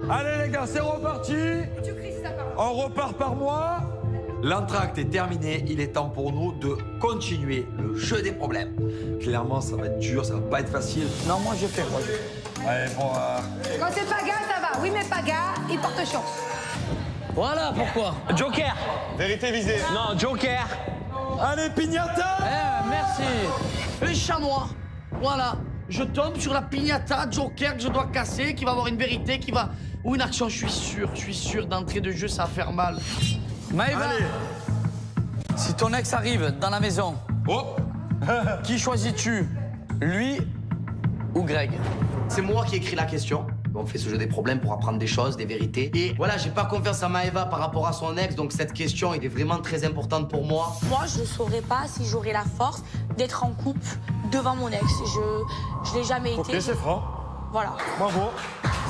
Allez les gars, c'est reparti. On repart par moi. L'entracte est terminé, il est temps pour nous de continuer le jeu des problèmes. Clairement, ça va être dur, ça va pas être facile. Non, moi je fais. Allez, bon, Quand c'est Paga, ça va. Oui, mais Paga, il porte chance. Voilà pourquoi. Joker. Vérité visée. Non, Joker. allez, pignata. Merci. Le chat noir. Voilà. Je tombe sur la piñata Joker que je dois casser, qui va avoir une vérité, qui va... Ou une action, je suis sûr, d'entrée de jeu, ça va faire mal. Maëva, Allez. si ton ex arrive dans la maison, Oh. qui choisis-tu? Lui ou Greg? C'est moi qui ai écrit la question. On fait ce jeu des problèmes pour apprendre des choses, des vérités. Et voilà, j'ai pas confiance à Maëva par rapport à son ex, donc cette question elle est vraiment très importante pour moi. Moi, je ne saurais pas si j'aurais la force d'être en couple devant mon ex. Je l'ai jamais été. Ok, c'est franc. Voilà. Bravo.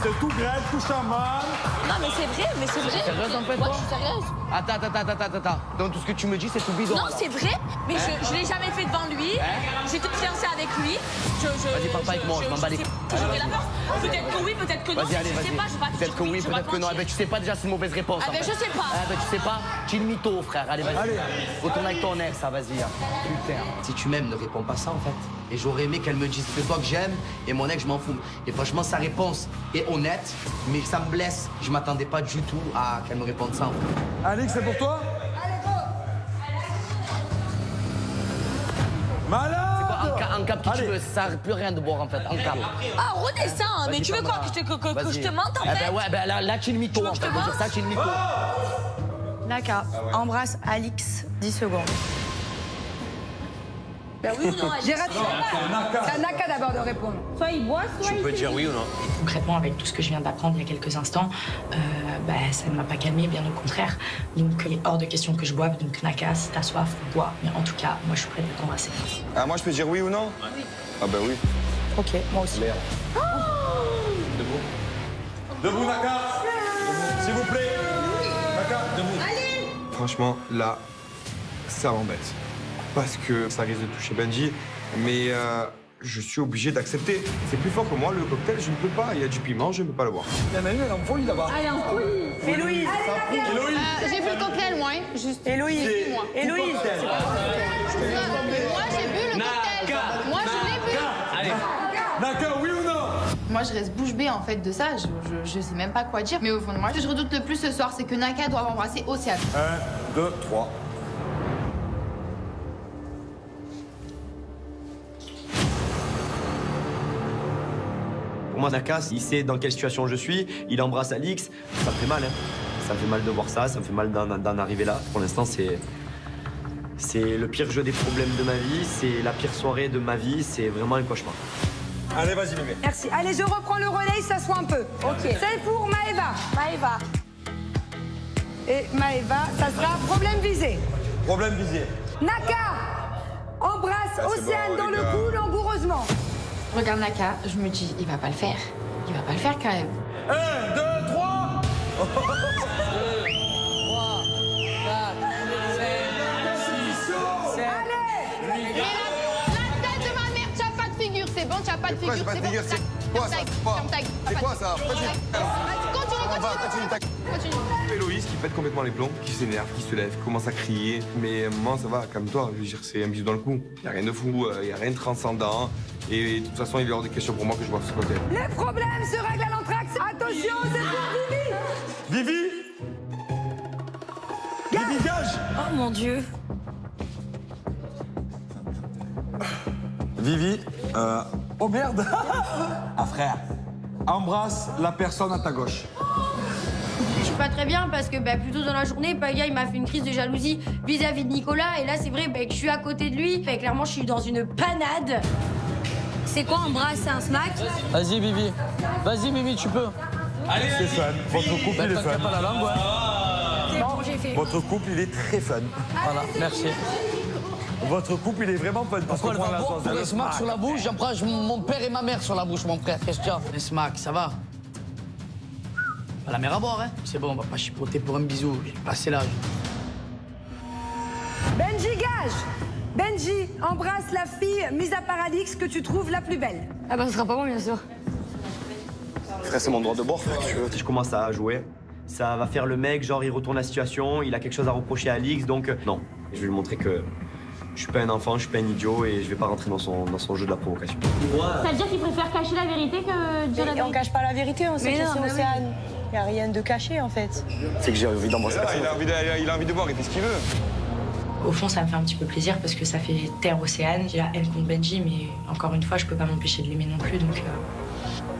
C'est tout grêle, tout chaman. Non, mais c'est vrai, mais c'est vrai. Sérieuse en fait, Moi, toi je suis sérieuse. Attends. Donc tout ce que tu me dis, c'est tout bidon. Non, alors. c'est vrai, mais je l'ai jamais fait devant lui. J'étais fiancée avec lui. Vas-y, parle pas avec moi, je m'en bats les... Si j'aurais la force. Peut-être que oui, peut-être que non. Vas-y, allez, Je sais vas-y. pas, je vais pas te Peut-être que dire oui, je vais peut-être pas que te non. Eh mentir. ben, tu sais pas déjà, c'est une mauvaise réponse. Ah ben, en fait. je sais pas. Ah ben, tu sais pas, tu es une mytho, frère. Allez, vas-y. Retourne avec ton ex, ça, vas-y. Putain. Si tu m'aimes, ne réponds pas ça, en fait. Et j'aurais aimé qu'elle me dise, c'est toi que j'aime, et mon ex, je m'en fous. Et franchement, sa réponse est honnête, mais ça me blesse. Je m'attendais pas du tout à qu'elle me réponde ça, en fait. Alix, c'est pour toi. Malade. En cap, qui tu Allez. veux, ça sert plus rien de boire, en fait. En cap. Ah, redescends. Mais Vas-y, tu veux quoi, que Vas-y. je te mente, en Eh fait? ben ouais, ben là, tu es une mytho, en que je fait. te Faut dire mente ça, tu es une mytho. Naka, embrasse Alix 10 secondes. Ben oui ou non, Alice? J'ai raté. C'est à Naka d'abord de répondre. Soit il boit, soit il dire oui ou non? Concrètement, avec tout ce que je viens d'apprendre il y a quelques instants, ça ne m'a pas calmé, bien au contraire. Donc, il est hors de question que je boive. Donc, Naka, si t'as soif, bois. Mais en tout cas, moi, je suis prête à t'embrasser. Ah, moi je peux dire oui ou non? Oui. Ah bah oui. Ok, moi aussi. Debout, Naka. S'il vous plaît. Naka, debout. Franchement, là, ça m'embête. Parce que ça risque de toucher Benji, mais je suis obligé d'accepter. C'est plus fort que moi, le cocktail, je ne peux pas. Il y a du piment, je ne peux pas le boire. Il y en a une, elle est en folie là-bas. Allez, en couille. Héloïse. Héloïse. J'ai bu le cocktail, moi. Juste. Héloïse. Héloïse. Moi, j'ai bu le cocktail. Moi, je l'ai bu. Allez. Naka, oui ou non? Moi, je reste bouche bée en fait de ça. Je sais même pas quoi dire. Mais au fond de moi, ce que je redoute le plus ce soir, c'est que Naka doit embrasser Océane. 1, 2, 3. Pour moi, Naka, il sait dans quelle situation je suis, il embrasse Alix, ça me fait mal. Hein. Ça me fait mal de voir ça, ça me fait mal d'en arriver là. Pour l'instant, c'est le pire jeu des problèmes de ma vie, c'est la pire soirée de ma vie, c'est vraiment un cauchemar. Allez, vas-y, bébé. Merci. Allez, je reprends le relais, ça soit un peu. Ok. C'est pour Maëva. Maëva. Et Maëva, ça sera problème visé. Problème visé. Naka, embrasse Océane dans le cou langoureusement. Regarde Naka, je me dis, il va pas le faire. Il va pas le faire quand même. 1, 2, 3. Mais la tête de ma mère, tu as pas de figure, c'est bon, tu as pas de figure, j'ai pas de c'est bon. figure, c'est quoi ça? C'est quoi ça? Continue. Héloïse qui pète complètement les plombs, qui s'énerve, qui se lève, qui commence à crier. Mais maman, ça va, calme-toi. Je veux dire, c'est un bisou dans le cou. Il n'y a rien de fou, il n'y a rien de transcendant. Et de toute façon, il est hors de question pour moi que je boive ce côté. Les problèmes se règlent à l'entracte. Attention, c'est pour Vivi. Vivi. Vivi, gage. Oh mon Dieu. Vivi, oh merde. Ah frère, embrasse la personne à ta gauche. Je suis pas très bien parce que plus tôt dans la journée, Paga il m'a fait une crise de jalousie vis-à-vis de Nicolas. Et là, c'est vrai que je suis à côté de lui. Clairement, je suis dans une panade. C'est quoi embrasse, c'est un smack? Vas-y, Vivi. Vas-y, Mimi, tu peux. Allez, c'est fun. Votre couple, il est fun. Pas la langue, ouais. C'est bon, j'ai fait. Votre couple, il est très fun. Voilà, merci. Votre couple, il est vraiment fun. Parce Pourquoi elle qu'on prend va la boire chance pour de- les smacks sur la bouche? J'en prends mon père et ma mère sur la bouche, mon frère. Qu'est-ce qu'il y a? Les smacks, ça va? Pas la mer à boire, hein? C'est bon, on va pas chipoter pour un bisou. J'ai passé l'âge. Benji, gage. Benji, embrasse la fille, mise à part Alix, que tu trouves la plus belle. Ah ce sera pas moi, bien sûr. Frère, c'est mon droit de bord, frère. Si je commence à jouer, ça va faire le mec, genre il retourne la situation, il a quelque chose à reprocher à Alix, donc non. Je vais lui montrer que je suis pas un enfant, je suis pas un idiot et je vais pas rentrer dans son jeu de la provocation. Ça veut dire qu'il préfère cacher la vérité que dire la vérité. On cache pas la vérité, on sait que c'est Océane. Y a rien de caché en fait. C'est que j'ai envie d'embrasser personne. Il a envie de boire, il fait ce qu'il veut. Au fond, ça me fait un petit peu plaisir parce que ça fait taire Océane. J'ai la haine contre Benji, mais encore une fois, je peux pas m'empêcher de l'aimer non plus, donc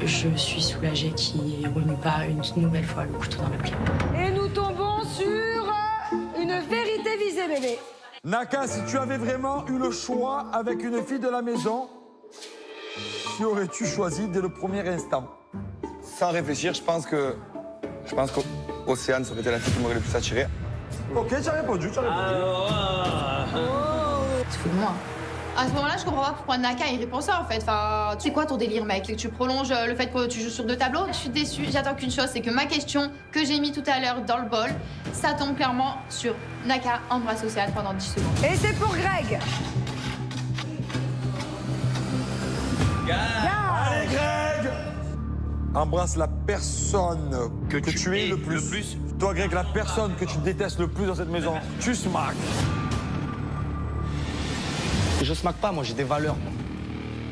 je suis soulagée qu'il remue pas une nouvelle fois le couteau dans la plaie. Et nous tombons sur une vérité visée, bébé. Naka, si tu avais vraiment eu le choix avec une fille de la maison, qui aurais-tu choisi dès le premier instant? Sans réfléchir, je pense qu'Océane, ça aurait été la fille qui m'aurait le plus attiré. Ok, tu as répondu, tu as répondu. Tu fous de moi. À ce moment-là, je comprends pas pourquoi Naka il répond ça en fait. Enfin, c'est quoi ton délire, mec? Tu prolonges le fait que tu joues sur 2 tableaux? Je suis déçue. J'attends qu'une chose, c'est que ma question que j'ai mis tout à l'heure dans le bol, ça tombe clairement sur Naka embrasse Océane pendant 10 secondes. Et c'est pour Greg. Allez, Greg! Embrasse la personne que tu es le plus. Toi, Greg, la personne que tu détestes le plus dans cette maison, tu smacks. Je smack pas, moi j'ai des valeurs.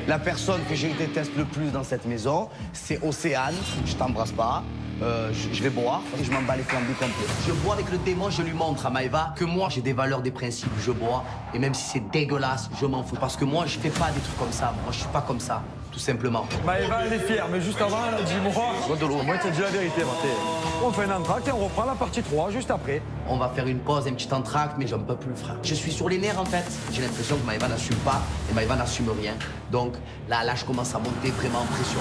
La personne que je déteste le plus dans cette maison, c'est Océane. Je t'embrasse pas. Je vais boire et je m'en bats les flambis complets. Je bois avec le démon, je lui montre à Maëva que moi j'ai des valeurs, des principes. Je bois et même si c'est dégueulasse, je m'en fous. Parce que moi je fais pas des trucs comme ça. Moi je suis pas comme ça, tout simplement. Maëva, elle est fière, mais juste avant, elle a dit moi, tu as dit la vérité, Mathé. On fait un entracte et on reprend la partie 3 juste après. On va faire une pause, un petit entracte, mais j'en peux plus, frère. Je suis sur les nerfs, en fait. J'ai l'impression que Maëva n'assume pas et Maëva n'assume rien. Donc là, je commence à monter vraiment en pression.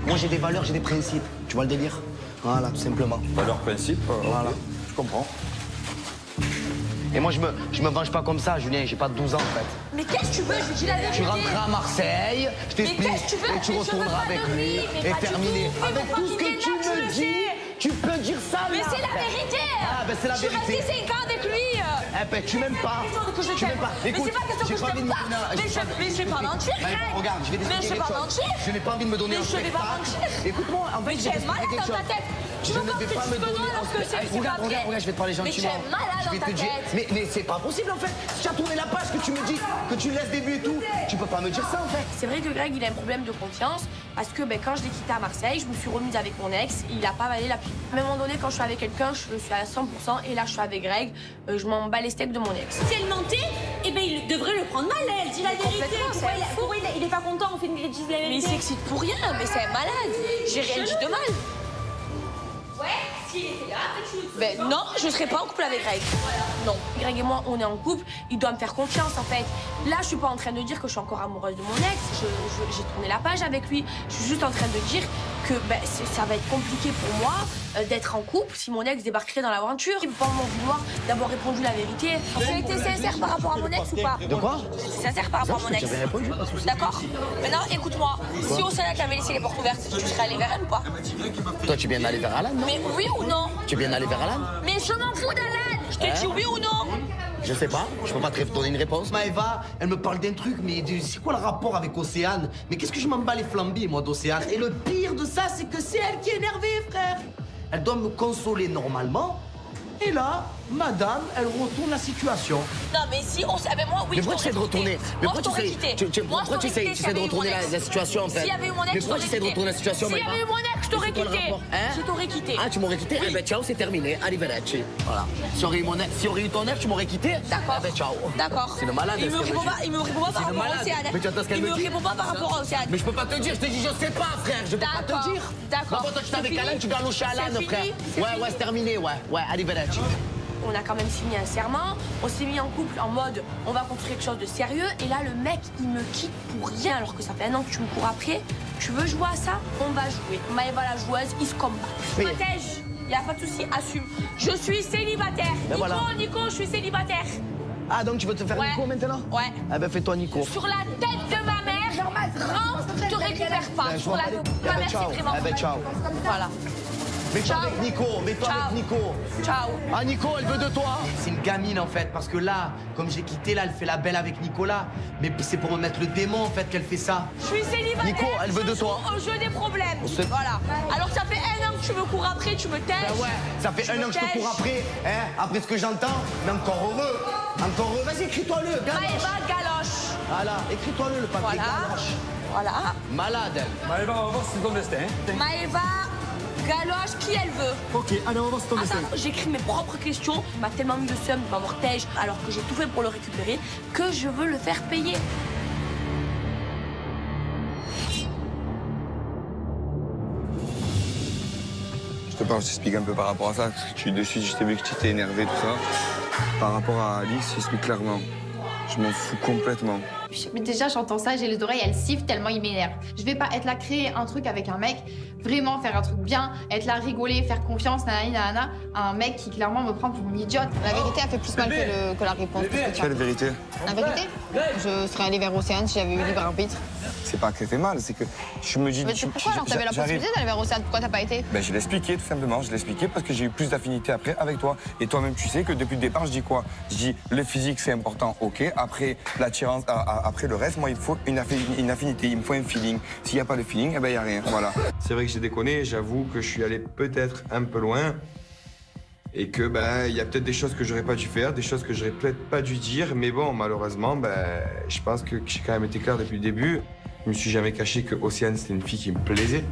Moi, j'ai des valeurs, j'ai des principes. Tu vois le délire? Voilà, tout simplement. Valeurs, principes, voilà. Je comprends. Et moi, je me venge pas comme ça, Julien. J'ai pas 12 ans, en fait. Mais qu'est-ce que tu veux? Je lui dis la vérité. Tu rentreras à Marseille, je t'explique, et tu retourneras avec lui, et terminé. Avec tout ce que tu me dis, tu peux dire ça, là. Mais c'est la vérité. Ah, ben c'est la vérité. Je suis restée 5 ans avec lui. Eh ben, tu m'aimes pas. Tu m'aimes pas. Mais c'est pas question que je t'aime pas. Mais je vais pas mentir, Greg. Regarde, je vais t'expliquer quelque chose. Je n'ai pas envie de me donner un spectacle. Écoute-moi, en fait, mais j'ai mal dans ta tête. Je ne vais pas me donner un spectacle. Regarde, je vais te parler gentiment. Mais j'ai mal dans ta tête. Mais c'est pas possible, en fait. Si tu as tourné la page, que tu me dis, que tu laisses des buts et tout, tu peux pas me dire ça, en fait. C'est vrai que Greg, il a un problème de confiance parce que quand je l'ai quitté à Marseille, je me suis remise avec mon ex, il a pas valé la pipe. À un moment donné, quand je suis avec quelqu'un, je suis à 100% et là, je suis avec Greg, je m'en bats les steaks de mon ex. Si elle mentait, eh ben il devrait le prendre mal, elle dit la vérité. Pourquoi il est pas content, on fait une grille de la vérité? Mais il s'excite pour rien, mais c'est un malade. J'ai rien dit de mal. Ouais, s'il était là, non, je serais pas en couple avec Greg. Non, Greg et moi, on est en couple, il doit me faire confiance en fait. Là, je suis pas en train de dire que je suis encore amoureuse de mon ex, j'ai tourné la page avec lui. Je suis juste en train de dire que ça va être compliqué pour moi d'être en couple si mon ex débarquerait dans l'aventure. Il peut pas m'en vouloir d'avoir répondu la vérité. Tu as été sincère par rapport à mon ex ou pas? De quoi? Sincère par rapport à mon ex. D'accord. Maintenant, écoute-moi, si Océane t'avait laissé les portes ouvertes, tu serais allé vers elle ou pas? Toi, tu es bien allé vers Alan, non? Mais oui ou non? Tu es bien allé vers Alan? Mais je m'en fous d'Alan. Je t'ai dit oui ou non? Je sais pas, je peux pas te donner une réponse. Maëva, elle me parle d'un truc, mais c'est quoi le rapport avec Océane? Mais qu'est-ce que je m'en bats les flambis, moi, d'Océane? Et le pire de ça, c'est que c'est elle qui est énervée, frère. Elle doit me consoler normalement. Et là, madame, elle retourne la situation. Non, mais si on savait, moi, oui. Mais pourquoi tu essaies de retourner? Mais pourquoi tu essaies de retourner la situation, en fait? S'il y avait eu mon ex, mais pourquoi tu essaies de retourner la situation, S'il y avait eu mon ex, je t'aurais quitté. Je t'aurais quitté. Ah, tu m'aurais quitté? Eh ben, ciao, c'est terminé. Arrivederci. Voilà. Si aurait eu ton ex, tu m'aurais quitté? D'accord. Eh ben, ciao. D'accord. C'est le malade. Il me répond pas par rapport à Océane. Mais tu entends ce qu'elle me dit? Il me répond pas par rapport à Océane. Mais je peux pas te dire, je te dis, je sais pas, frère. Je peux pas te dire. D'accord. Toi, tu t'es avec Alan, tu dois loucher Alan, frère. Ouais, c'est terminé, ouais. Arrivederci. On a quand même signé un serment, on s'est mis en couple en mode on va construire quelque chose de sérieux et là le mec il me quitte pour rien alors que ça fait 1 an que tu me cours après. Tu veux jouer à ça? On va jouer. Maëva la joueuse, il se combat. Protège, y a pas de souci, assume. Je suis célibataire. Nico, je suis célibataire. Ah donc tu veux te faire Nico maintenant? Ouais. Ah ben fais-toi Nico. Sur la tête de ma mère, rentre, je te récupère pas. Sur la tête de ma mère, c'est vraiment. Eh ben ciao. Voilà. Mets-toi avec Nico, mets-toi avec Nico. Ciao. Ah, Nico, elle veut de toi. C'est une gamine en fait, parce que là, comme j'ai quitté, là, elle fait la belle avec Nicolas. Mais c'est pour me mettre le démon en fait qu'elle fait ça. Je suis célibataire. Nico, elle veut de toi. Au jeu des problèmes. Voilà. Alors ça fait 1 an que tu me cours après, tu me tèches. Ben ouais, ça fait 1 an que je te cours après, hein, après ce que j'entends, mais encore heureux. Encore heureux. Vas-y, écris-toi-le. Maëva Galoche. Voilà, écris-toi-le, le papier Galoche. Voilà. Malade, elle. Maëva, on va voir si c'est ton destin. Maëva Galoche, qui elle veut. Ok, allez, on va voir si c'est ton destin. Attends, j'écris mes propres questions. Il m'a tellement mis le seum de m'avoir tèche, alors que j'ai tout fait pour le récupérer, que je veux le faire payer. Je te parle, je t'explique un peu par rapport à ça, parce que de suite, je t'ai vu que tu étais énervé, tout ça. Par rapport à Alix, j'explique clairement. Je m'en fous complètement. Mais déjà, j'entends ça, j'ai les oreilles, elles sifflent tellement il m'énerve. Je vais pas être là, créer un truc avec un mec, vraiment faire un truc bien, être là, rigoler, faire confiance, nanana, à un mec qui clairement me prend pour une idiote. La vérité a fait plus mal que la réponse. Quelle vérité? La vérité? Je serais allée vers Océane si j'avais eu libre arbitre. C'est pas qu'elle fait mal, c'est que je me dis... Mais pourquoi alors t'avais la possibilité d'aller vers Océane? Pourquoi t'as pas été? Ben, je l'ai expliqué tout simplement, je l'ai expliqué parce que j'ai eu plus d'affinité après avec toi. Et toi-même tu sais que depuis le départ je dis quoi? Je dis le physique c'est important, ok. Après l'attirance, après le reste, moi il faut une affinité, il me faut un feeling. S'il n'y a pas de feeling, eh ben il n'y a rien, voilà. C'est vrai que j'ai déconné, j'avoue que je suis allé peut-être un peu loin. Et que ben il y a peut-être des choses que j'aurais pas dû faire, des choses que j'aurais peut-être pas dû dire. Mais bon, malheureusement, ben je pense que j'ai quand même été clair depuis le début. Je me suis jamais caché que Océane, c'était une fille qui me plaisait.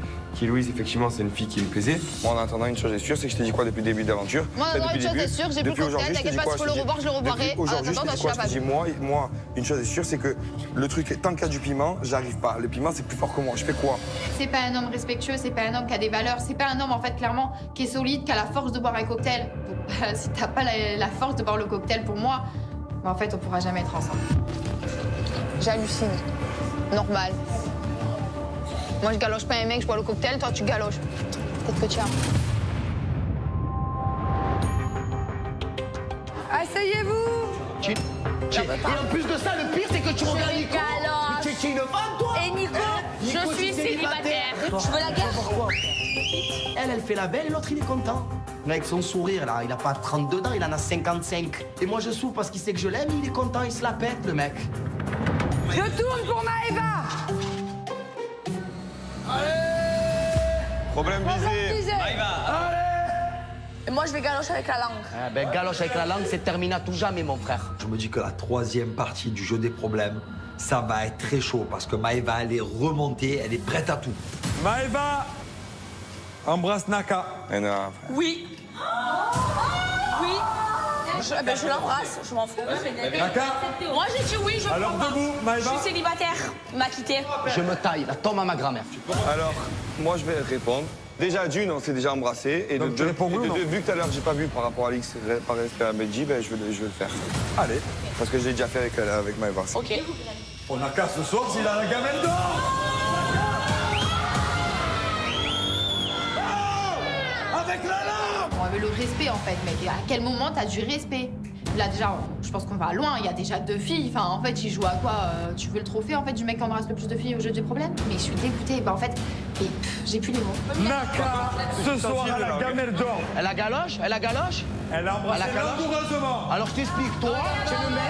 Louise, effectivement, c'est une fille qui me plaisait. Moi, en attendant, une chose est sûre, c'est que je t'ai dit quoi depuis le début de l'aventure? Moi, une chose est sûre, j'ai plus le cocktail, t'inquiète pas, s'il faut le revoir, je le revoirai. Aujourd'hui, je te dis quoi? Je te dis, moi, une chose est sûre, c'est que le truc, tant qu'il y a du piment, j'arrive pas. Le piment, c'est plus fort que moi. Je fais quoi? C'est pas un homme respectueux, c'est pas un homme qui a des valeurs, c'est pas un homme, en fait, clairement, qui est solide, qui a la force de boire un cocktail. Donc, si t'as pas la force de boire le cocktail pour moi, bah, en fait, on pourra jamais être ensemble. J'hallucine. Normal. Moi, je galoche pas un mec, je bois le cocktail, toi, tu galoches. Peut-être que tu as. Asseyez-vous. Et en plus de ça, le pire, c'est que tu regardes Nico. Mais tu es une femme, toi. Et Nico, Nico, je suis célibataire. Tu veux la guerre? Elle fait la belle et l'autre, il est content. Mais avec son sourire, là, il a pas 30 dedans, il en a 55. Et moi, je souffre parce qu'il sait que je l'aime, il est content, il se la pète, le mec. Je tourne pour Maëva. Problème visé. Et moi, je vais galocher avec la langue. Ah ben, galoche avec la langue, c'est terminé à tout jamais, mon frère. Je me dis que la troisième partie du jeu des problèmes, ça va être très chaud parce que Maëva, elle est remontée, elle est prête à tout. Maëva, embrasse Naka. Oui. Oui. Je l'embrasse, je m'en fous. Naka. Moi, j'ai dit oui, je Alors l'embrasse. debout, Maëva. Je suis célibataire. Il m'a quitté. Je me taille, là, tombe à ma grand-mère. Alors, moi, je vais répondre. Déjà, d'une, on s'est déjà embrassé. Et de deux, vu que tout à l'heure, j'ai pas vu par rapport à Alix, par respect à Benji, ben, je vais le faire. Allez. Parce que je l'ai déjà fait avec Maëva. Ok. On Naka ce soir, s'il a la gamelle d'or. Avec la langue. On avait le respect, en fait, mec. À quel moment t'as du respect? Là, déjà, je pense qu'on va loin. Il y a déjà 2 filles. Enfin, en fait, il joue à quoi? Tu veux le trophée, en fait, du mec qui embrasse le plus de filles au jeu des problèmes? Mais je suis dégoûtée. Bah, en fait, j'ai plus les mots. Naka, ce soir, elle a la gamelle d'or. Elle a galoche? Elle a galoche? Elle a embrassé langoureusement. Alors, je t'explique, toi, tu es le mec.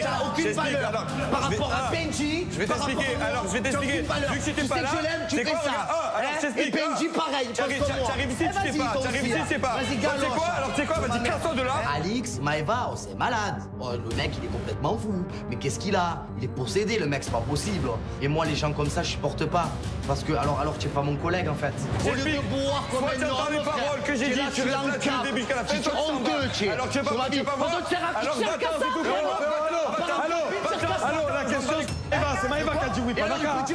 T'as aucune valeur par rapport à Benji. Je vais t'expliquer. Alors, je vais t'expliquer. Vu que c'était pas là. Tu sais que je l'aime, tu fais ça. Alors, je t'explique. Et Benji, pareil. T'arrives ici, tu sais pas. T'arrives ici, tu sais pas. Vas-y, Tu sais quoi? Alors, tu sais quoi? Vas-y, casse-toi de là. Alix, Maëva, oh, c'est malade. Oh, le mec, il est complètement fou. Mais qu'est-ce qu'il a? Il est possédé, le mec, c'est pas possible. Et moi, les gens comme ça, je supporte pas. Parce que, alors, tu es pas mon collègue, en fait. Au lieu de boire comme un homme, les paroles que j'ai dit, tu restes là depuis le début jusqu'à la fin. Tu es honteux, tu es. Alors, tu es pas voir. Alors, la question, c'est Maëva qui a dit oui, pas Naka.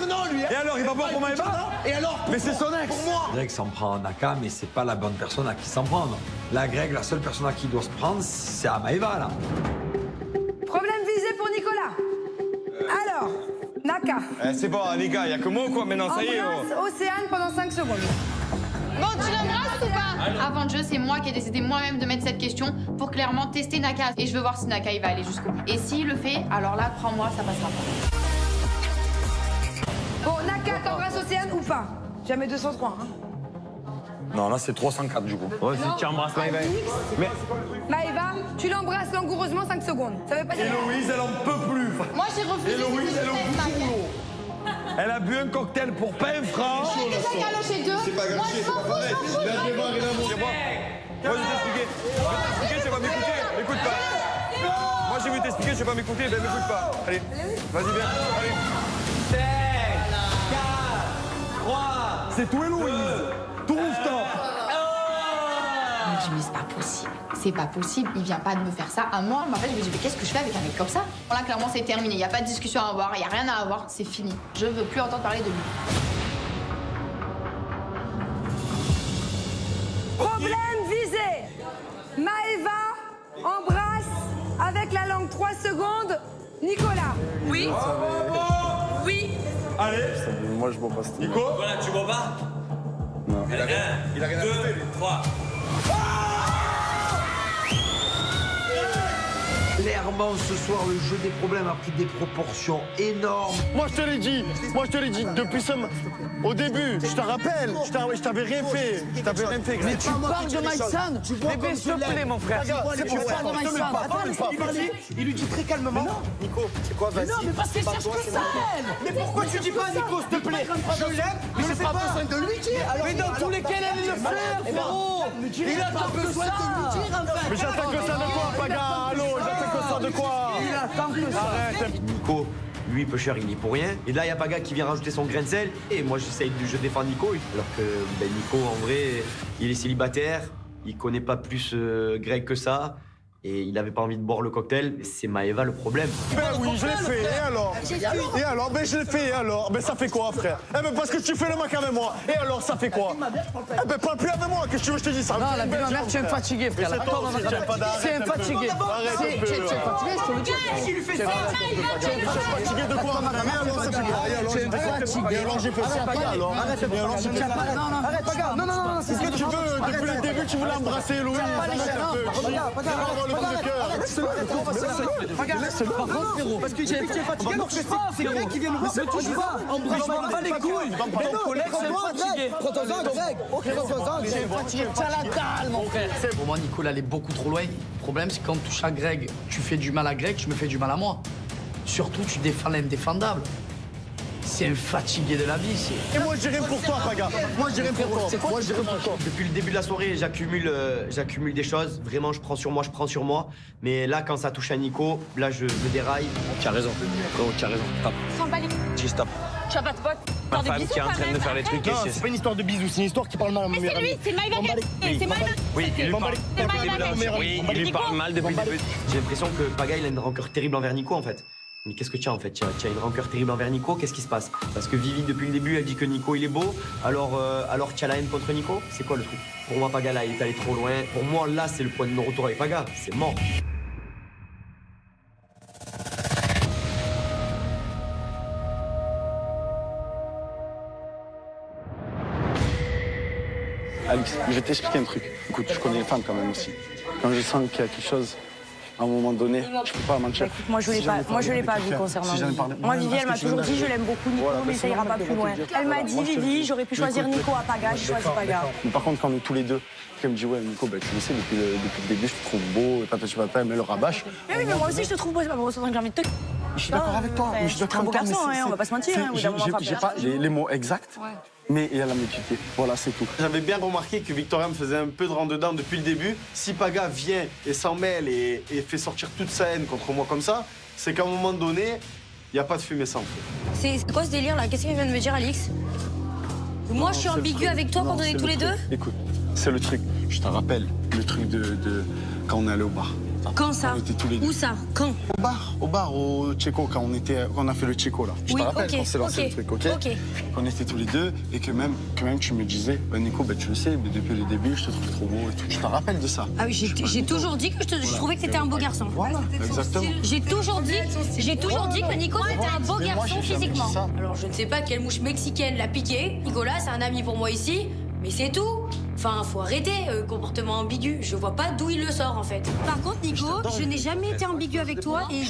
Et alors, il va boire pour Maëva? Et alors, mais c'est son ex. Greg s'en prend à Naka, mais c'est pas la bonne personne à qui s'en prendre. Là, Greg, la seule personne à qui il doit se prendre, c'est à Maëva, là. Problème visé pour Nicolas. Alors, Naka. C'est bon, les gars, il y a que moi ou quoi? Maintenant, ça y est. Embrasse Océane pendant 5 secondes. Bon, tu l'embrasses ou pas? Avant le jeu, c'est moi qui ai décidé moi-même de mettre cette question pour clairement tester Naka. Et je veux voir si Naka, il va aller jusqu'au bout. Et s'il le fait, alors là, crois-moi, ça passera pas. Bon, Naka, t'embrasses Océane ou pas? Jamais 203, hein. Non, là, c'est 304 du coup. Ouais, si tu embrasses Maëva. Mais Maëva, tu l'embrasses langoureusement 5 secondes. Ça veut pas dire. Héloïse, elle en peut plus. Moi, j'ai refusé. Héloïse, elle en peut plus. Elle a bu un cocktail pour pas un franc. Elle a déjà galoché 2. C'est pas gâché, c'est pas pareil. Il a démarré la Moi, je vais t'expliquer. Tu vas m'écouter. M'écoute pas. Moi, je vais t'expliquer, tu vas pas m'écouter. Ben, m'écoute pas. Allez, vas-y, viens. Allez. 5, 4, 3. C'est tout, Héloïse. Tout rooftop. Je me dis, mais c'est pas possible. C'est pas possible. Il vient pas de me faire ça à moi. En fait, je me dis, mais qu'est-ce que je fais avec un mec comme ça? Là, clairement, c'est terminé. Il n'y a pas de discussion à avoir. Il n'y a rien à avoir. C'est fini. Je veux plus entendre parler de lui. Problème visé. Maëva embrasse avec la langue 3 secondes Nicolas. Oui. Oui. Allez. moi, je bois pas. Nico. Voilà, tu bois pas? Non. Il a rien 2, 3. Clairement, ce soir, le jeu des problèmes a pris des proportions énormes. Moi, je te l'ai dit. Depuis au début, je te rappelle. Je t'avais rien fait. Mais tu parles de Maïsan. Mais s'il te plaît, mon frère. Tu parles de Maïsan. Il lui dit très calmement. Nico, c'est quoi, vas-y. Non, mais parce qu'elle cherche que ça, elle. Mais pourquoi tu dis pas à Nico, s'il te plaît? Je l'aime, mais c'est pas besoin de lui dire. Mais dans tous lesquels elle le fait, frérot. Il attend que ça. Mais j'attends que ça de quoi, Paga? Allô, j'attends que ça de quoi? Il attend que ça. Arrête. Nico, lui, Pusher, il est pour rien. Et là, il y a Paga qui vient rajouter son grain de sel. Et moi, je défends Nico. Alors que Nico, en vrai, il est célibataire. Il connaît pas plus Greg que ça. Et il avait pas envie de boire le cocktail. C'est Maëva le problème. Ben oui, je l'ai fait. Et alors? Et alors? Ben je l'ai fait. Et alors? Ben ça fait quoi, frère? Eh ben parce que tu fais le mec avec moi. Et alors, ça fait quoi? Eh ben parle plus avec moi. Qu'est-ce que tu veux que je te dise ça? Non, la vie de ma mère, tu es fatigué, frère. C'est un fatigué. Tu es fatigué, je te le dis. Tu es fatigué de quoi? Et alors, ça fait quoi? Et alors, j'ai fait ça. Et alors? Arrête, Paga. Non, c'est ce que tu veux. Depuis le début, tu voulais embrasser Louis. Laisse-le. Par contre, frérot. Parce que tu es fatigué, donc c'est Greg qui vient nous voir. Ne touche pas. Embrasse pas les couilles. Ton ex, c'est fatigué. Prends-toi-en, Greg. C'est fatigué. Tiens la dalle, mon frère. Pour moi, Nicolas, elle est beaucoup trop loin. Le problème, c'est que quand tu touches à Greg, tu fais du mal à Greg, tu me fais du mal à moi. Surtout, tu défends l'indéfendable. C'est un fatigué de la vie, c'est... Et moi, je dirais pour toi, Paga. Moi, je dirais pour toi. Depuis le début de la soirée, j'accumule des choses. Vraiment, je prends sur moi. Mais là, quand ça touche à Nico, là, je déraille. Tu as raison. Tu as raison. Stop. S'en bat les couilles. Dis stop. Tu vas pas te botte. Ma femme qui est en train de faire les trucs. Non, c'est pas une histoire de bisous, c'est une histoire qui parle mal à mon meilleur ami. Mais c'est lui, c'est Maëva. C'est Maëva. Oui, il lui parle mal depuis le début. J'ai l'impression que Paga, il a une rancœur terrible envers Nico, en fait. Mais qu'est-ce que tu as en fait? Tu as une rancœur terrible envers Nico, qu'est-ce qui se passe? Parce que Vivi, depuis le début, elle dit que Nico il est beau, alors tu as la haine contre Nico? C'est quoi le truc? Pour moi, Paga là, il est allé trop loin. Pour moi, là, c'est le point de non-retour avec Paga, c'est mort. Alix, je vais t'expliquer un truc. Écoute, je connais les femmes quand même aussi. Quand je sens qu'il y a quelque chose, à un moment donné, je peux pas mentir. Bah, écoute, moi je l'ai pas vu concernant Vivi. Moi Vivi, elle m'a toujours dit je l'aime beaucoup Nico, mais ça ira pas plus loin. Elle m'a dit Vivi, j'aurais pu choisir Nico à Paga, j'ai choisi Paga. Mais par contre, quand on est tous les deux, elle me dit ouais Nico, bah, tu le sais, depuis le début, je te trouve beau, elle me le rabâche. Mais oui, mais moi aussi je te trouve beau, c'est pas pour ça que j'ai envie de te... Je suis d'accord avec toi. Je suis un beau garçon, on va pas se mentir. J'ai pas les mots exacts. Mais il y a la médiocrité. Voilà, c'est tout. J'avais bien remarqué que Victoria me faisait un peu de rentre-dedans depuis le début. Si Paga vient et s'en mêle et fait sortir toute sa haine contre moi comme ça, c'est qu'à un moment donné, il n'y a pas de fumée sans feu. C'est quoi ce délire là? Qu'est-ce qu'il vient de me dire, Alix? Moi, je suis ambiguë avec toi quand on est tous les deux? Écoute, c'est le truc. Je te rappelle le truc de quand on est allé au bar. Quand ça? On était tous les deux. Où ça? Quand? Au bar, au Tchéco, quand on a fait le Tchéco là. Je te rappelle quand c'est lancé le truc, ok? On était tous les deux et que même tu me disais, Nico, bah, tu le sais, mais depuis le début, je te trouve trop beau et tout. Je te rappelle de ça. Ah oui, j'ai toujours dit que je trouvais que t'étais un beau garçon. Voilà, exactement. J'ai toujours dit que Nico c'était un beau garçon physiquement. Alors je ne sais pas quelle mouche mexicaine l'a piqué. Nicolas, c'est un ami pour moi ici, mais c'est tout. Enfin, faut arrêter, comportement ambigu. Je vois pas d'où il le sort, en fait. Par contre, Nico, je n'ai jamais été ambigu avec toi et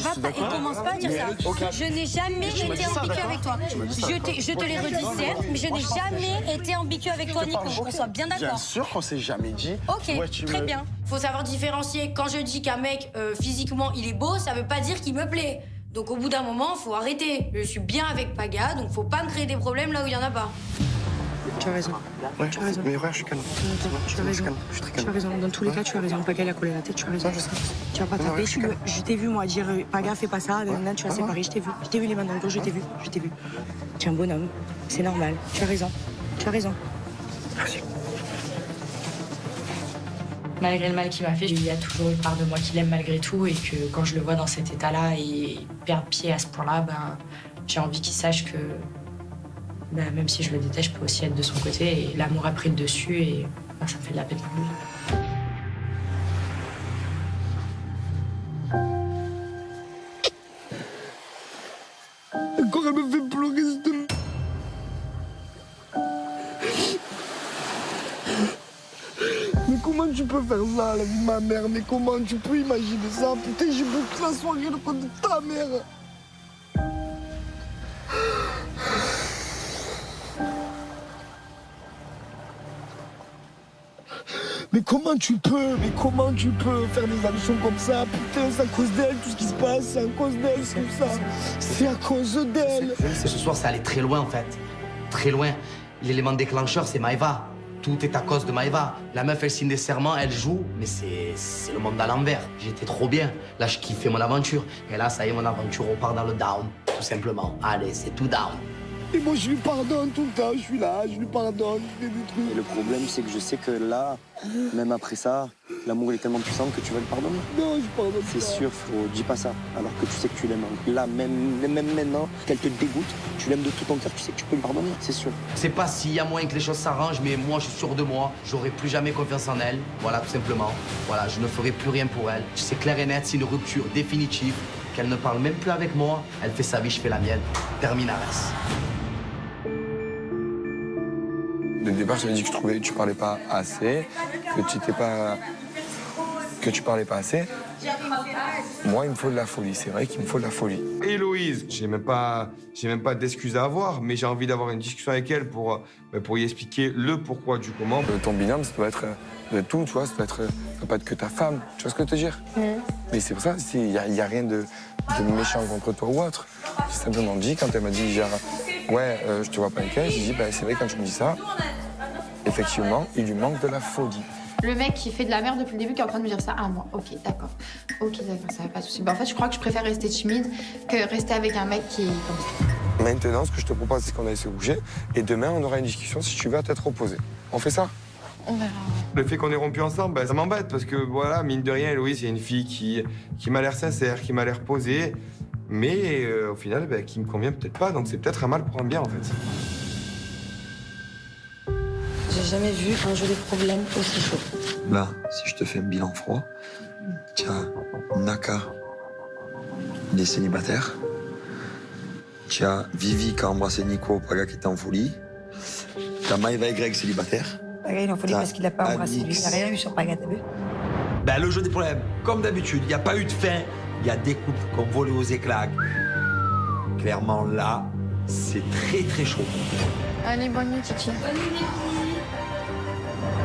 commence pas à dire ça. Je n'ai jamais été ambigu avec toi. Je te l'ai redit, certes, mais je n'ai jamais été ambigu avec toi, Nico. Qu'on soit bien d'accord. Bien sûr qu'on s'est jamais dit. Ok, très bien. Faut savoir différencier. Quand je dis qu'un mec, physiquement, il est beau, ça veut pas dire qu'il me plaît. Donc au bout d'un moment, faut arrêter. Je suis bien avec Paga, donc faut pas me créer des problèmes là où il y en a pas. Tu as raison. Ouais, tu as raison. Mais ouais, je suis calme. Tu as raison. Je suis très calme. Tu as raison. Dans tous les cas, tu as raison. Paga, il a collé la tête, tu as raison. Tu vas pas taper. Je t'ai vu, moi, dire Paga, fais pas ça. Là, tu vas séparer. Je t'ai vu. Je t'ai vu les mains dans le dos, je t'ai vu. Je t'ai vu. Tu es un bonhomme. C'est normal. Tu as raison. Tu as raison. Merci. Malgré le mal qu'il m'a fait, il y a toujours une part de moi qui l'aime malgré tout et que quand je le vois dans cet état-là et perdre pied à ce point-là, ben, j'ai envie qu'il sache que ben, même si je le déteste, je peux aussi être de son côté et l'amour a pris le dessus et ben, ça me fait de la peine pour lui. Encore elle me fait pleurer, s'il te plaît. Mais comment tu peux faire ça, la vie de ma mère? Mais comment tu peux imaginer ça? Putain, j'ai bu toute la soirée le compte de ta mère. Mais comment tu peux? Mais comment tu peux faire des actions comme ça? Putain, c'est à cause d'elle, tout ce qui se passe, c'est à cause d'elle, tout ça. C'est à cause d'elle. Ce soir, ça allait très loin, en fait. Très loin. L'élément déclencheur, c'est Maëva. Tout est à cause de Maëva. La meuf, elle signe des serments, elle joue, mais c'est le monde à l'envers. J'étais trop bien. Là, je kiffais mon aventure. Et là, ça y est, mon aventure repart dans le down, tout simplement. Allez, c'est tout down. Et moi, je lui pardonne tout le temps. Je suis là, je lui pardonne, je fais des trucs. Et le problème, c'est que je sais que là, même après ça, l'amour il est tellement puissant que tu vas le pardonner. Non, je pardonne C'est sûr, dis pas ça, alors que tu sais que tu l'aimes. Là, même maintenant, qu'elle te dégoûte, tu l'aimes de tout ton cœur, tu sais que tu peux le pardonner, c'est sûr. C'est pas s'il y a moyen que les choses s'arrangent, mais moi, je suis sûr de moi. J'aurai plus jamais confiance en elle. Voilà, tout simplement. Voilà, je ne ferai plus rien pour elle. C'est clair et net, c'est une rupture définitive. Qu'elle ne parle même plus avec moi. Elle fait sa vie, je fais la mienne. Terminares. Dès le départ, je t'avais dit que je trouvais que tu parlais pas assez, que tu parlais pas assez. Moi, il me faut de la folie. C'est vrai qu'il me faut de la folie. Héloïse, j'ai même pas d'excuses à avoir, mais j'ai envie d'avoir une discussion avec elle pour y expliquer le pourquoi du comment. Ton binôme, ça doit être de tout, tu vois. Ça doit pas être que ta femme. Tu vois ce que je veux te dire? Mais c'est pour ça, il y a rien de méchant contre toi ou autre. J'ai simplement dit, quand elle m'a dit, genre, ouais, je te vois pas avec elle, j'ai dit, bah, c'est vrai, quand tu me dis ça, effectivement, il lui manque de la folie. Le mec qui fait de la merde depuis le début qui est en train de me dire ça à moi. Ok, d'accord. Ok, d'accord, ça va pas de souci. En fait, je crois que je préfère rester timide que rester avec un mec qui est comme ça. Maintenant, ce que je te propose, c'est qu'on aille se bouger. Et demain, on aura une discussion si tu veux à t'être opposé. On fait ça? On verra. Le fait qu'on ait rompu ensemble, bah, ça m'embête parce que, voilà, mine de rien, Héloïse, il y a une fille qui m'a l'air sincère, qui m'a l'air posée, mais au final, bah, qui me convient peut-être pas. Donc c'est peut-être un mal pour un bien, en fait. J'ai jamais vu un jeu des problèmes aussi chaud. Là, si je te fais un bilan froid, tu as Naka, il est célibataire. Tu as Vivi qui a embrassé Nico, Paga qui était en folie. Tu as Maëva et Greg célibataires. Paga, il est en folie parce qu'il n'a pas embrassé lui. Il n'a rien eu sur Paga, t'as vu? Ben, le jeu des problèmes, comme d'habitude, il n'y a pas eu de fin. Il y a des couples qui ont volé aux éclats. Clairement, là, c'est très, très chaud. Allez, bonne nuit, Titi. Bonne nuit.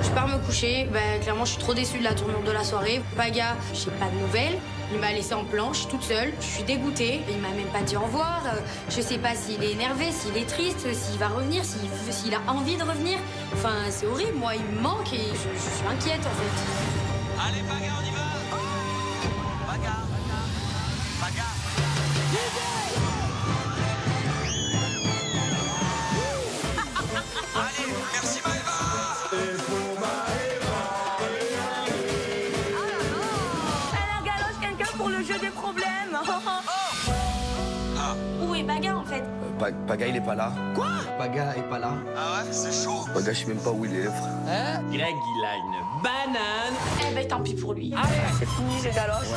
Je pars me coucher. Ben, clairement, je suis trop déçue de la tournure de la soirée. Paga, j'ai pas de nouvelles. Il m'a laissée en planche, toute seule. Je suis dégoûtée. Il m'a même pas dit au revoir. Je sais pas s'il est énervé, s'il est triste, s'il va revenir, s'il a envie de revenir. Enfin, c'est horrible. Moi, il me manque et je suis inquiète, en fait. Allez, Paga, on y va. Paga. Allez, merci Maëva. Elle galoche quelqu'un pour le jeu des problèmes. Où est Paga, en fait? Paga, il est pas là. Quoi? Paga est pas là. Ah ouais, c'est chaud. Paga, je sais même pas où il est, frère. Hein? Greg, il a une banane. Eh ben, tant pis pour lui. Allez, c'est fini, j'ai galoche.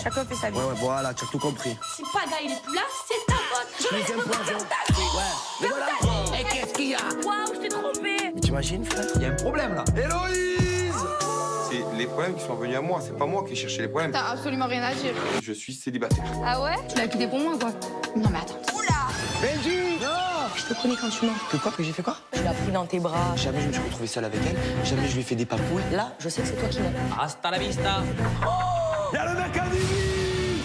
Chacun fait sa vie. Ouais, voilà, tu as tout compris. Si Paga, il est plus là, c'est ta faute. Je vais Deuxième point, ta vie. Mais voilà. Et qu'est-ce qu'il y a? Waouh, je t'ai trompé. Mais tu m'as T'imagines, frère? Il y a un problème là. Héloïse! C'est les problèmes qui sont venus à moi, c'est pas moi qui ai cherché les problèmes. T'as absolument rien à dire. Je suis célibataire. Ah ouais? Tu l'as quitté pour moi, quoi? Non, mais attends. Oula! Benji! Non! Je te connais quand tu mens. Que quoi? Que j'ai fait quoi? Tu l'as pris dans tes bras. Jamais je me suis retrouvé seul avec elle, jamais je lui ai fait des papouilles. Là, je sais que c'est toi qui mens. Hasta la vista! Y'a le mec à Vivi!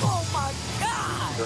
Oh my God!